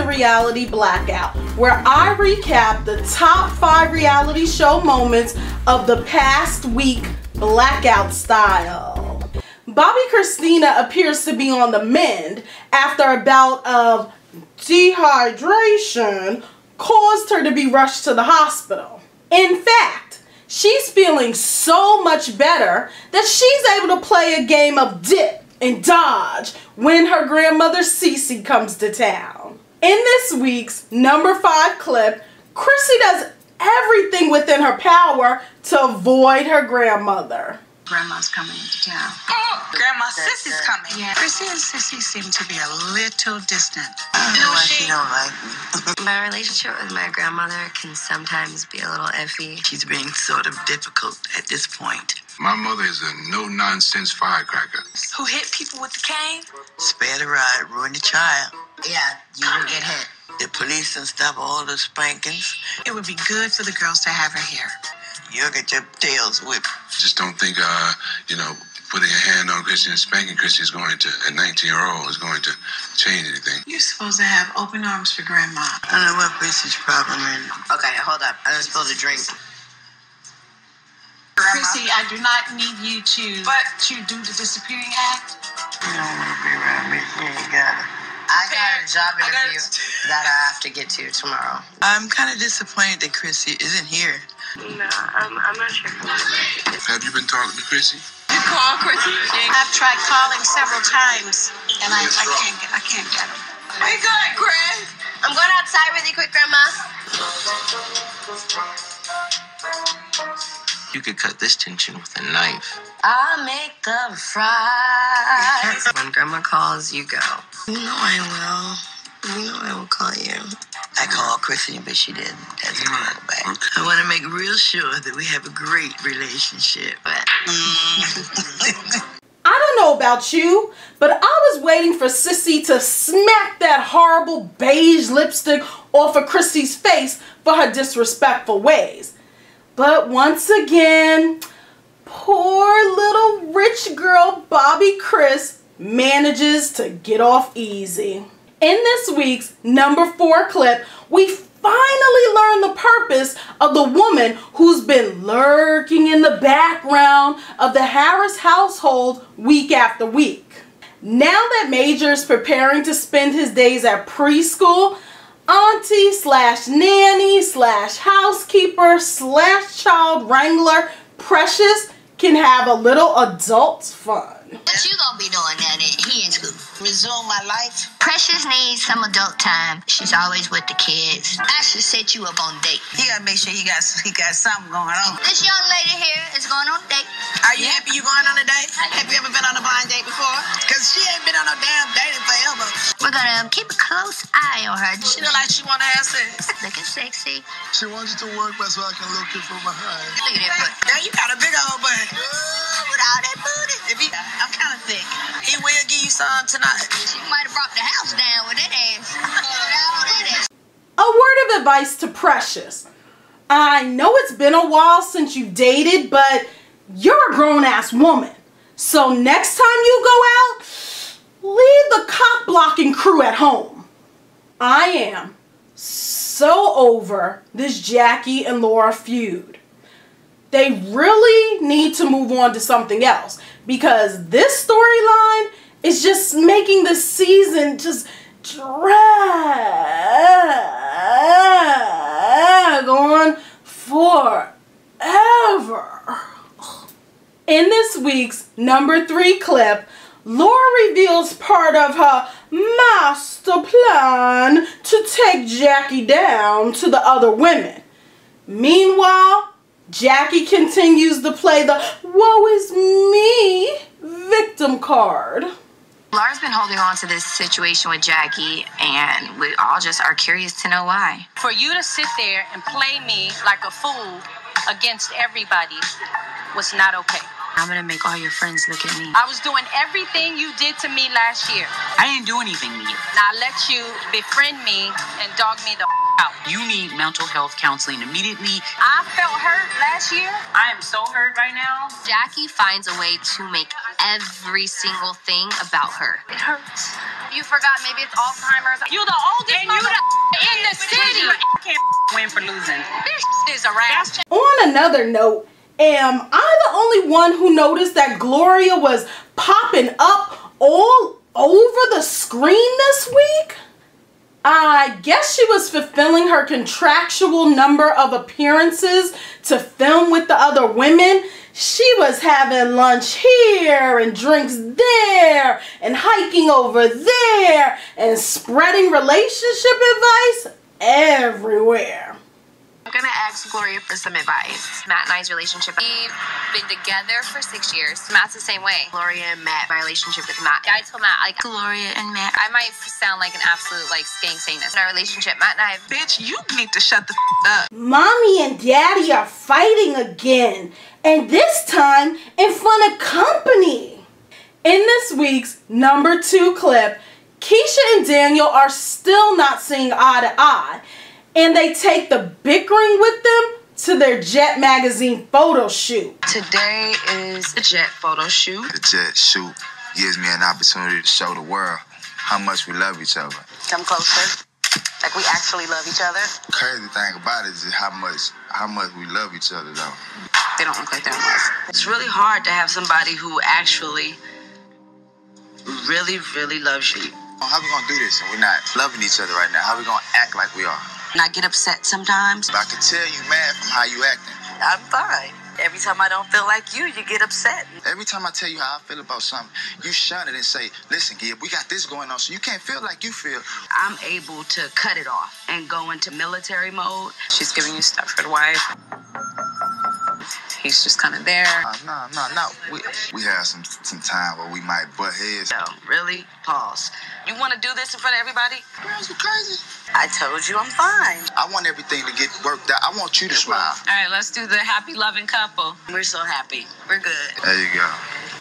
Reality Blackout, where I recap the top 5 reality show moments of the past week, blackout style. Bobby Christina appears to be on the mend after a bout of dehydration caused her to be rushed to the hospital. In fact, she's feeling so much better that she's able to play a game of dip and dodge when her grandmother Cece comes to town. In this week's number 5 clip, Chrissy does everything within her power to avoid her grandmother. Grandma's coming into town. Oh, Grandma Sissy's coming. Yeah. Chrissy and Sissy seem to be a little distant. I don't know why she don't like me. My relationship with my grandmother can sometimes be a little iffy. She's being sort of difficult at this point. My mother is a no-nonsense firecracker. Who hit people with the cane? Spare the ride, ruin the child. Yeah, you will get hit. The police and stuff, all the spankings. It would be good for the girls to have her here. You'll get your tails whipped. Just don't think, putting a hand on Chrissy and spanking Chrissy is going to, a 19-year-old, is going to change anything. You're supposed to have open arms for Grandma. I don't know what Chrissy's problem is. Okay, hold up. I'm supposed to drink. Chrissy, I do not need you to do the disappearing act. You don't want to be around me. You ain't got it. I got a job interview that I have to get to tomorrow. I'm kind of disappointed that Chrissy isn't here. No, I'm not sure. Have you been talking to Chrissy? You call Chrissy? I've tried calling several times, and I can't get her. Where you going, Chris? I'm going outside really quick, Grandma. You could cut this tension with a knife. I'll make the fries. When Grandma calls, you go. You know I will. You know I will call you. I called Chrissy, but she didn't. That's a call back. I want to make real sure that we have a great relationship. I don't know about you, but I was waiting for Sissy to smack that horrible beige lipstick off of Chrissy's face for her disrespectful ways. But once again, poor little rich girl Bobby Chris manages to get off easy. In this week's number 4 clip, we finally learn the purpose of the woman who's been lurking in the background of the Harris household week after week. Now that Major is preparing to spend his days at preschool, auntie slash nanny slash housekeeper slash child wrangler Precious can have a little adult fun. What you gonna be doing now that he in school? Resume my life. Precious needs some adult time. She's always with the kids. I should set you up on a date. He gotta make sure he got something going on. This young lady here is going on a date. Are you happy you going on a date? Have you ever been on a blind date before? Because she ain't been on no damn date in forever. We're gonna keep a close eye on her. She look like she wanna have sex. Looking sexy. She wants you to work back so I can look you from behind. Look at that butt. Now you got a big old butt. Ooh, with all that booty. I'm kind of thick. He will give you some tonight. She might have brought the house down with that ass. A word of advice to Precious. I know it's been a while since you've dated, but you're a grown-ass woman. So next time you go out, leave the cock-blocking crew at home. I am so over this Jackie and Laura feud. They really need to move on to something else, because this storyline is just making the season just drag on forever. In this week's number 3 clip, Laura reveals part of her master plan to take Jackie down to the other women. Meanwhile, Jackie continues to play the woe is me victim card. Laura's been holding on to this situation with Jackie, and we all just are curious to know why. For you to sit there and play me like a fool against everybody was not okay. I'm gonna make all your friends look at me. I was doing everything you did to me last year. I didn't do anything to you. Now I let you befriend me and dog me the out. You need mental health counseling immediately. I felt hurt last year. I am so hurt right now. Jackie finds a way to make every single thing about her. It hurts. You forgot maybe it's Alzheimer's. You the oldest and you in the city. Can't win for losing. This is a wrap. On another note, am I the only one who noticed that Gloria was popping up all over the screen this week? I guess she was fulfilling her contractual number of appearances to film with the other women. She was having lunch here and drinks there and hiking over there and spreading relationship advice everywhere. I'm gonna ask Gloria for some advice. Matt and I's relationship, we've been together for 6 years. Matt's the same way. Gloria and Matt, my relationship with Matt. I told Matt, like, Gloria and Matt, I might sound like an absolute, like, skank Satanist. In our relationship, Matt and I, Bitch, you need to shut the up. Mommy and Daddy are fighting again, and this time in front of company. In this week's number 2 clip, Keyshia and Daniel are still not seeing eye to eye, and they take the bickering with them to their Jet magazine photo shoot. Today is the Jet photo shoot. The Jet shoot gives me an opportunity to show the world how much we love each other. Come closer. Like we actually love each other. Crazy thing about it is how much we love each other though. They don't look like they're in love. It's really hard to have somebody who actually really, really loves you. How we gonna do this and we're not loving each other right now? How we gonna act like we are? And I get upset sometimes. But I can tell you mad from how you acting. I'm fine. Every time I don't feel like you get upset. Every time I tell you how I feel about something, you shun it and say, listen, Gib, we got this going on, so you can't feel like you feel. I'm able to cut it off and go into military mode. She's giving you stuff for the wife. He's just kind of there. No. We have some time where we might butt heads. No, really? Pause. You want to do this in front of everybody? Girls, you crazy. I told you I'm fine. I want everything to get worked out. I want you to smile. All right, let's do the happy loving couple. We're so happy. We're good. There you go.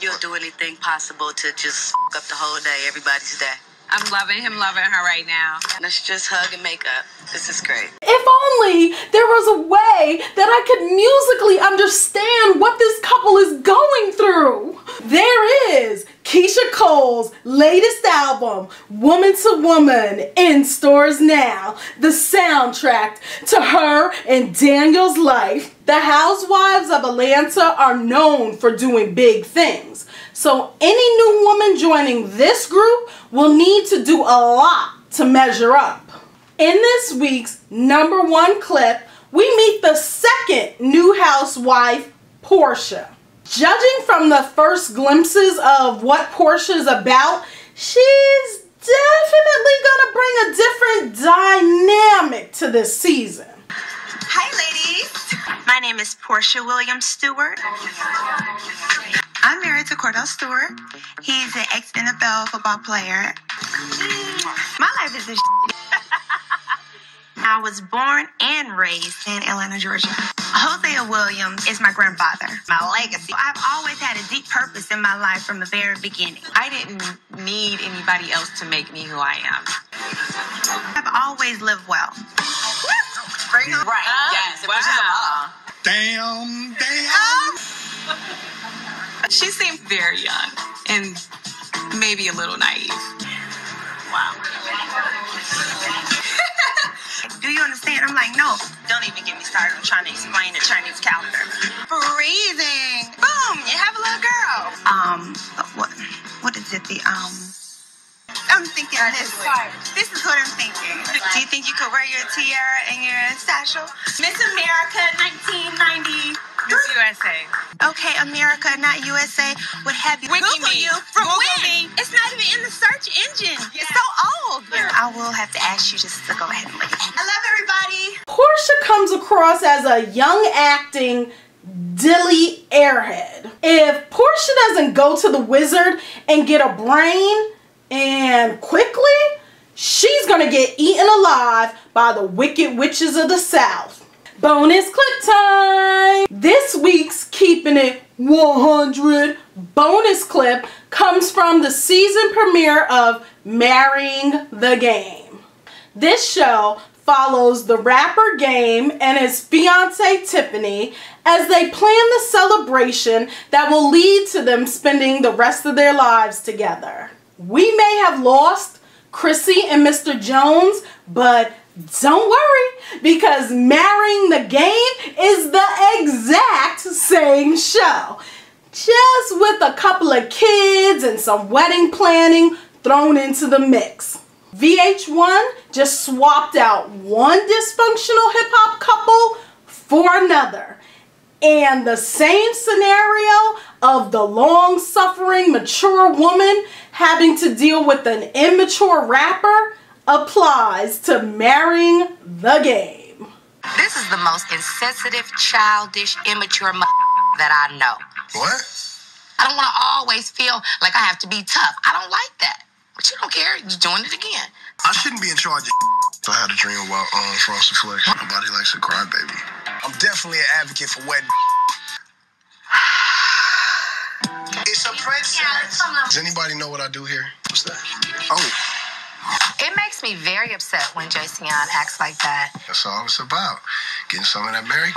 You'll do anything possible to just f*** up the whole day, everybody's day. I'm loving him, loving her right now. Let's just hug and make up. This is great. If only there was a way that I could musically understand what this couple is going through. There is Keyshia Cole's latest album, Woman to Woman, in stores now. The soundtrack to her and Daniel's life. The Housewives of Atlanta are known for doing big things. So any new woman joining this group will need to do a lot to measure up. In this week's number 1 clip, we meet the second new housewife, Porsha. Judging from the first glimpses of what Porsha's about, she's definitely gonna bring a different dynamic to this season. Hi ladies, my name is Porsha Williams Stewart. I'm married to Cordell Stewart. He's an ex-NFL football player. My life is a I was born and raised in Atlanta, Georgia. Hosea Williams is my grandfather, my legacy. I've always had a deep purpose in my life from the very beginning. I didn't need anybody else to make me who I am. I've always lived well. Right. Yes. Wow. Damn. She seemed very young and maybe a little naive. Wow. Do you understand? I'm like, no, don't even get me started. I'm trying to explain the Chinese calendar. Freezing. Boom, you have a little girl. What is it? I'm thinking this. This is what I'm thinking. Do you think you could wear your tiara and your satchel? Miss America 1990. Miss USA. Okay, America, not USA, would have you Google you from when? It's not even in the search engine. Yeah. It's so old. I will have to ask you just to go ahead and look at it. I love everybody. Porsha comes across as a young acting dilly airhead. If Porsha doesn't go to the wizard and get a brain, and quickly, she's gonna get eaten alive by the wicked witches of the South. Bonus clip time! This week's Keeping It 100 bonus clip comes from the season premiere of Marrying the Game. This show follows the rapper Game and his fiancée Tiffany as they plan the celebration that will lead to them spending the rest of their lives together. We may have lost Chrissy and Mr. Jones, but don't worry, because Marrying the Game is the exact same show, just with a couple of kids and some wedding planning thrown into the mix. VH1 just swapped out one dysfunctional hip-hop couple for another. And the same scenario of the long-suffering, mature woman having to deal with an immature rapper applies to Marrying the Game. This is the most insensitive, childish, immature that I know. What? I don't want to always feel like I have to be tough. I don't like that. But you don't care. You're doing it again. I shouldn't be in charge of I had a dream about Frosted Flakes. Nobody likes a cry baby. I'm definitely an advocate for wedding. It's a princess. Does anybody know what I do here? What's that? Oh. It makes me very upset when Jason acts like that. That's all it's about. Getting some of that Mary.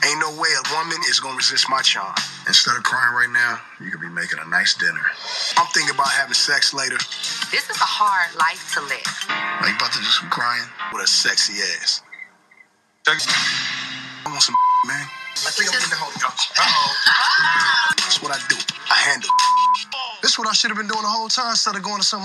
Ain't no way a woman is gonna resist my charm. Instead of crying right now, you could be making a nice dinner. I'm thinking about having sex later. This is a hard life to live. Are you about to do some crying? With a sexy ass. I want some man. I think I'm getting the whole That's what I do. I handle. This is what I should have been doing the whole time instead of going to some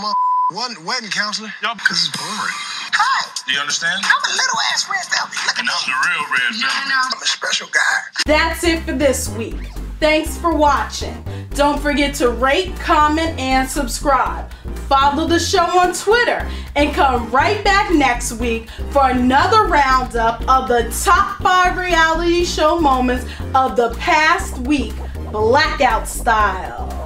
wedding counselor. Because it's boring. Hi. Do you understand? I'm a little ass red velvet. And I'm the real red velvet. I'm a special guy. That's it for this week. Thanks for watching. Don't forget to rate, comment, and subscribe. Follow the show on Twitter and come right back next week for another roundup of the top 5 reality show moments of the past week, Blackout style.